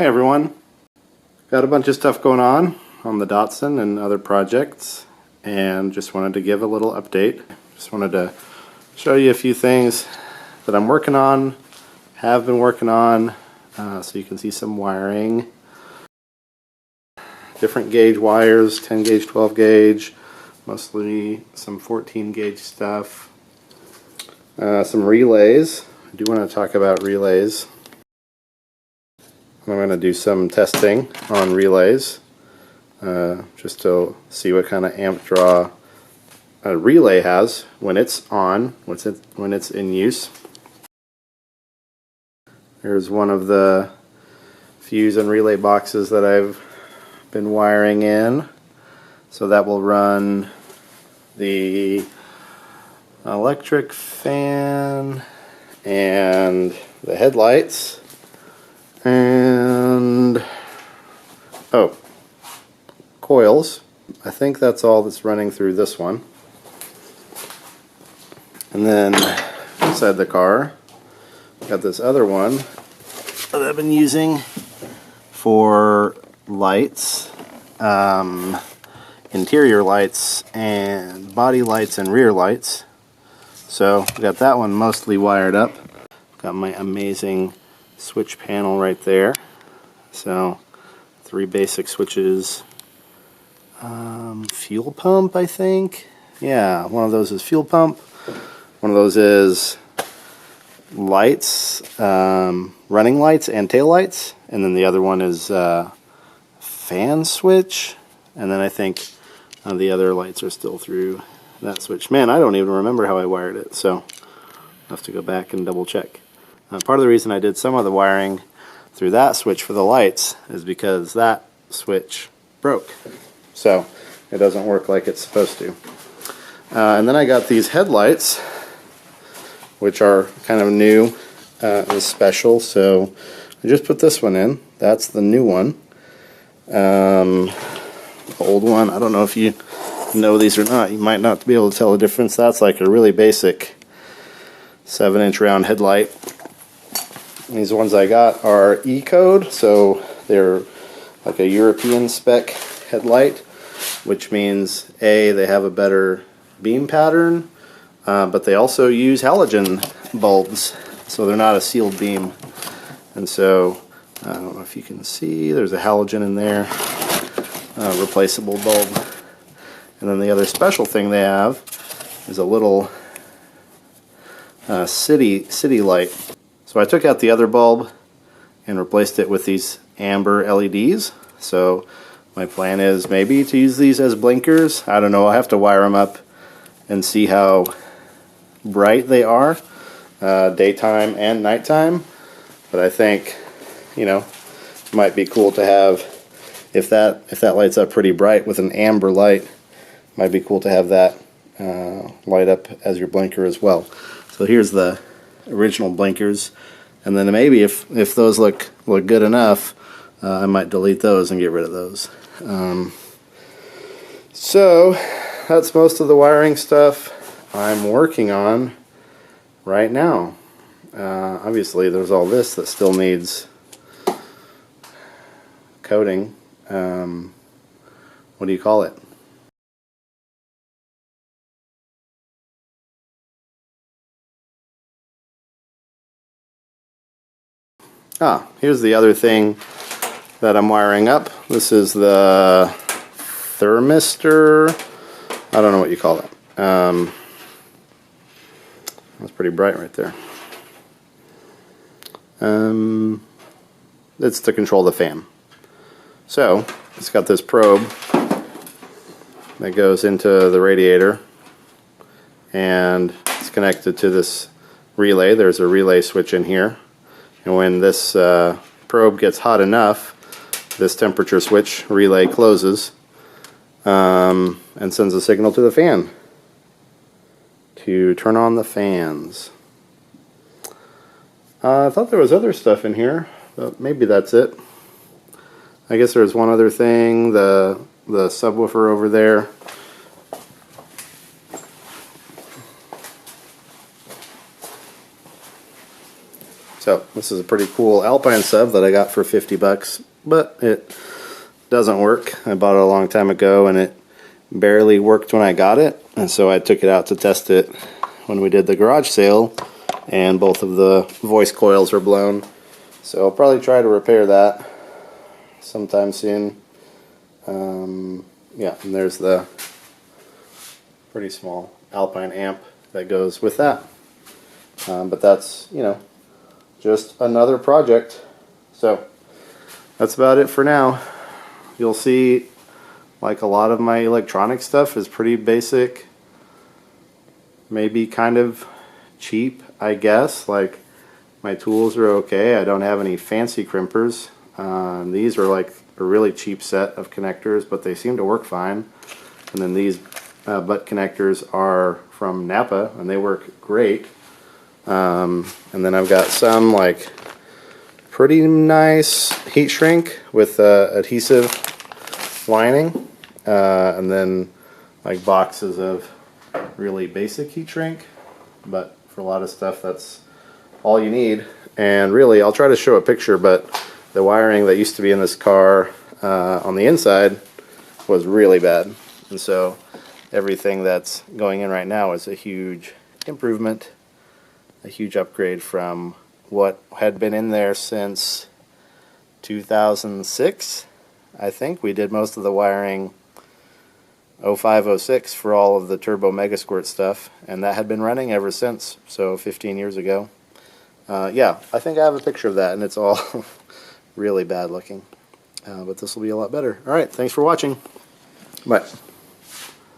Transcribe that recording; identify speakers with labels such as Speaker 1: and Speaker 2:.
Speaker 1: Hey everyone, got a bunch of stuff going on the Datsun and other projects, and just wanted to give a little update. Just wanted to show you a few things that I'm working on, have been working on, so you can see some wiring. Different gauge wires, 10 gauge, 12 gauge, mostly some 14 gauge stuff. Some relays. I do want to talk about relays. I'm going to do some testing on relays just to see what kind of amp draw a relay has when it's on, when it's in use. Here's one of the fuse and relay boxes that I've been wiring in. So that will run the electric fan and the headlights. And coils. I think that's all that's running through this one. And then inside the car, got this other one that I've been using for lights, interior lights and body lights and rear lights. So we got that one mostly wired up. Got my amazing switch panel right there. So 3 basic switches. Fuel pump, I think. Yeah, one of those is fuel pump. One of those is lights, running lights and tail lights. And then the other one is fan switch. And then I think the other lights are still through that switch. Man, I don't even remember how I wired it, so I'll have to go back and double check. Part of the reason I did some of the wiring through that switch for the lights is because that switch broke. So it doesn't work like it's supposed to. And then I got these headlights, which are kind of new and special. So I just put this one in. That's the new one. The old one, I don't know if you know these or not. You might not be able to tell the difference. That's like a really basic 7-inch round headlight. These ones I got are E-code, so they're like a European spec headlight, which means A, they have a better beam pattern, but they also use halogen bulbs, so they're not a sealed beam. And so, I don't know if you can see, there's a halogen in there, replaceable bulb. And then the other special thing they have is a little city light. So I took out the other bulb and replaced it with these amber LEDs. So my plan is maybe to use these as blinkers. I don't know, I'll have to wire them up and see how bright they are, daytime and nighttime. But I think, you know, it might be cool to have, if that lights up pretty bright with an amber light, it might be cool to have that light up as your blinker as well. So here's the original blinkers, and then maybe if those look good enough, I might delete those and get rid of those. So that's most of the wiring stuff I'm working on right now. Obviously there's all this that still needs coating. What do you call it? Here's the other thing that I'm wiring up. This is the thermistor. I don't know what you call it. That's pretty bright right there. It's to control the fan. So it's got this probe that goes into the radiator, and it's connected to this relay. There's a relay switch in here. And when this probe gets hot enough, this temperature switch relay closes and sends a signal to the fan to turn on the fans. I thought there was other stuff in here, but maybe that's it. I guess there's one other thing, the subwoofer over there. So this is a pretty cool Alpine sub that I got for 50 bucks, but it doesn't work. I bought it a long time ago and it barely worked when I got it, and so I took it out to test it when we did the garage sale, and both of the voice coils were blown. So I'll probably try to repair that sometime soon. Yeah, and there's the pretty small Alpine amp that goes with that. But that's, you know, just another project. So that's about it for now. You'll see, like, a lot of my electronic stuff is pretty basic, maybe kind of cheap, I guess. Like, my tools are okay. I don't have any fancy crimpers. These are like a really cheap set of connectors, but they seem to work fine. And then these butt connectors are from Napa, and they work great. And then I've got some like pretty nice heat shrink with adhesive lining, and then like boxes of really basic heat shrink, but for a lot of stuff that's all you need. And really, I'll try to show a picture, but the wiring that used to be in this car on the inside was really bad, and so everything that's going in right now is a huge improvement, a huge upgrade from what had been in there since 2006. I think we did most of the wiring 05, 06 for all of the turbo mega squirt stuff, and that had been running ever since, so 15 years ago. Yeah, I think I have a picture of that, and it's all really bad looking, but this will be a lot better. Alright, thanks for watching. Bye.